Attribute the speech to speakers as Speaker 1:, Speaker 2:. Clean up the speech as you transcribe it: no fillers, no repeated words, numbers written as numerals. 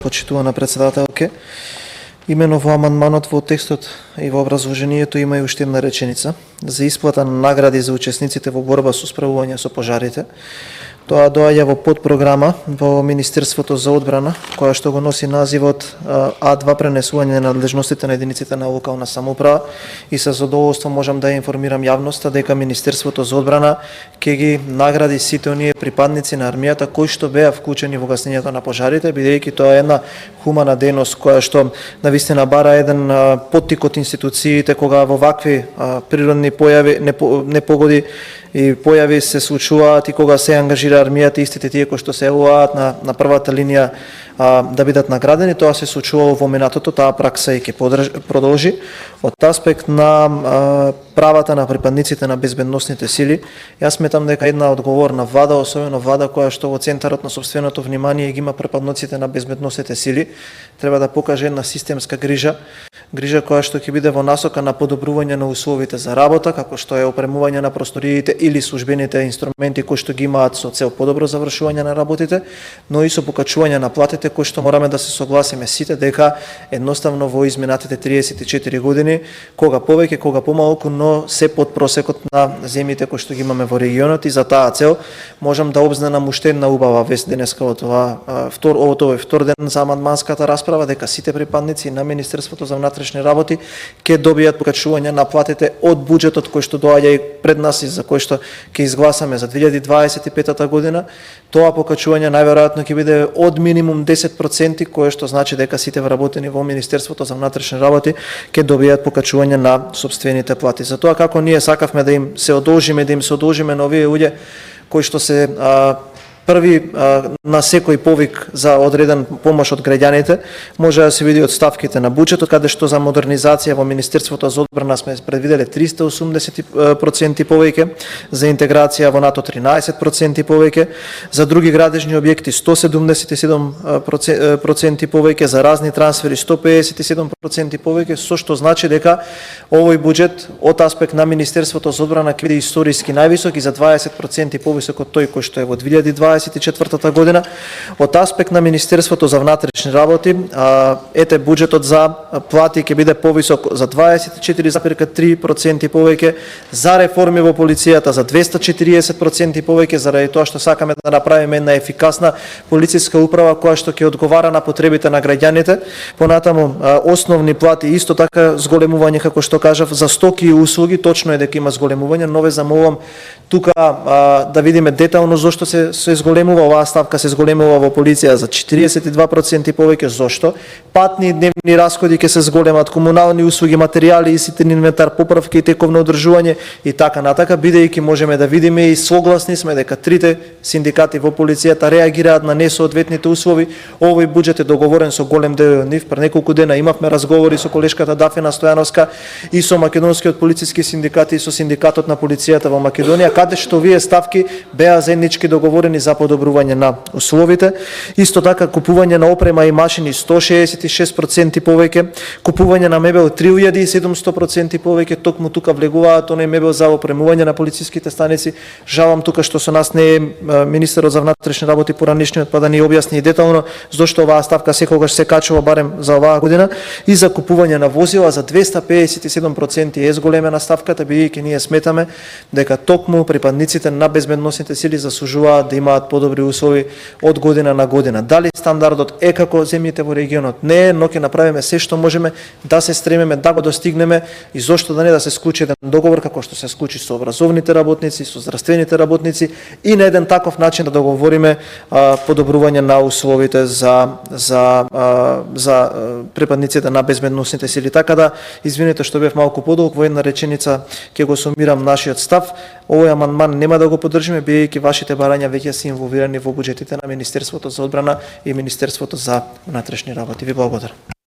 Speaker 1: Почитувана председателке, имено во амандманот во текстот и во образложението има и уште една реченица за исплата на награди за учесниците во борба со справување со пожарите. Тоа доаѓа во подпрограма во Министерството за одбрана, која што го носи називот А2 пренесување на надлежностите на единиците на локална самоуправа, и со задоволство можам да ја информирам јавноста дека Министерството за одбрана ќе ги награди сите оние припадници на армијата кои што беа вклучени во гасењето на пожарите, бидејќи тоа е една хумана дејност која што навистина бара еден поттик од институциите кога во вакви природни појави, непогоди и појави се случуваат и кога се ангажира армијата, истите тие кои што се јавуваат на првата линија да бидат наградени. Тоа се случувало во минатото, таа пракса и ќе продолжи. Од аспект на правата на припадниците на безбедносните сили, јас сметам дека една одговорна влада, особено влада која што во центарот на сопственото внимание ги има припадниците на безбедносните сили, треба да покаже една системска грижа која што ќе биде во насока на подобрување на условите за работа, како што е опремување на просториите или службените инструменти кои што ги имаат со цел подобро завршување на работите, но и со покачување на платите кои што мораме да се согласиме сите дека едноставно во изминатите 34 години, кога повеќе, кога помалку, но се под просекот на земјите кои што ги имаме во регионот, и за таа цел можам да обзнанам уште една убава вест денеска во тоа втор ден за амандманската расправа, дека сите припадници на Министерството за внатрешни работи ќе добијат покачување на платите од буџетот кој што доаѓа и пред нас и за кој што ќе изгласаме за 2025 година. Тоа покачување најверојатно ќе биде од минимум 10%, кое што значи дека сите вработени во Министерството за внатрешни работи ќе добијат покачување на сопствените плати. Затоа како ние сакавме да им се одолжиме на овие луѓе кои што се први на секој повик за одреден помош од граѓаните, може да се види од ставките на буџетот, каде што за модернизација во Министерството за одбрана сме предвиделе 380% повеќе, за интеграција во НАТО 13% повеќе, за други градежни објекти 177% повеќе, за разни трансфери 157% повеќе, со што значи дека овој буџет од аспект на Министерството за одбрана ќе биде историски највисок и за 20% повисок од тој кој што е во 2024 година. Од аспект на Министерството за внатрешни работи, буџетот за плати ќе биде повисок за 24,3% повеќе, за реформи во полицијата за 240% повеќе, заради тоа што сакаме да направиме една ефикасна полициска управа која што ќе одговара на потребите на граѓаните. Понатаму основни плати исто така зголемување, како што кажав, за стоки и услуги, точно е дека има зголемување, но ве замолувам тука да видиме детално зошто се зголемува. Оваа ставка се зголемува во полиција за 42% повеќе. Зошто? Патни и дневни расходи ќе се зголемат, комунални услуги, материјали и ситен инвентар, поправки и тековно одржување и така натака, бидејќи можеме да видиме и согласни сме дека трите синдикати во полицијата реагираат на несоодветните услови. Овој буџет е договорен со голем дел од нив. Пред неколку дена имавме разговори со колешката Дафина Стојановска и со македонскиот полициски синдикат и со синдикатот на полицијата во Македонија, каде што овие ставки беа заеднички договорени за подобрување на условите. Исто така купување на опрема и машини 166% повеќе, купување на мебел 3700% повеќе. Токму тука влегуваат оној мебел за опремување на полициските станици. Жалам тука што со нас не е министерот за внатрешни работи поранишниот, па да ни објасни детално зошто оваа ставка секогаш се качува барем за оваа година. И за купување на возила за 257% е зголемена ставката, бидејќи ние сметаме дека токму припадниците на безбедносните сили заслужуваат да имаат подобри услови од година на година. Дали стандардот е како земјите во регионот? Не е, но ќе направиме се што можеме да се стремиме да го достигнеме, и зошто да не да се склучи еден договор како што се склучи со образовните работници, со здравствените работници, и на еден таков начин да договориме подобрување на условите за припадниците на безбедносните сили. Така да, извинете што бев малку подолг, во една реченица ќе го сумирам нашиот став. Овој амандман нема да го поддржиме, бидејќи вашите барања веќе се инволвирани во буџетите на Министерството за одбрана и Министерството за внатрешни работи. Ви благодарам.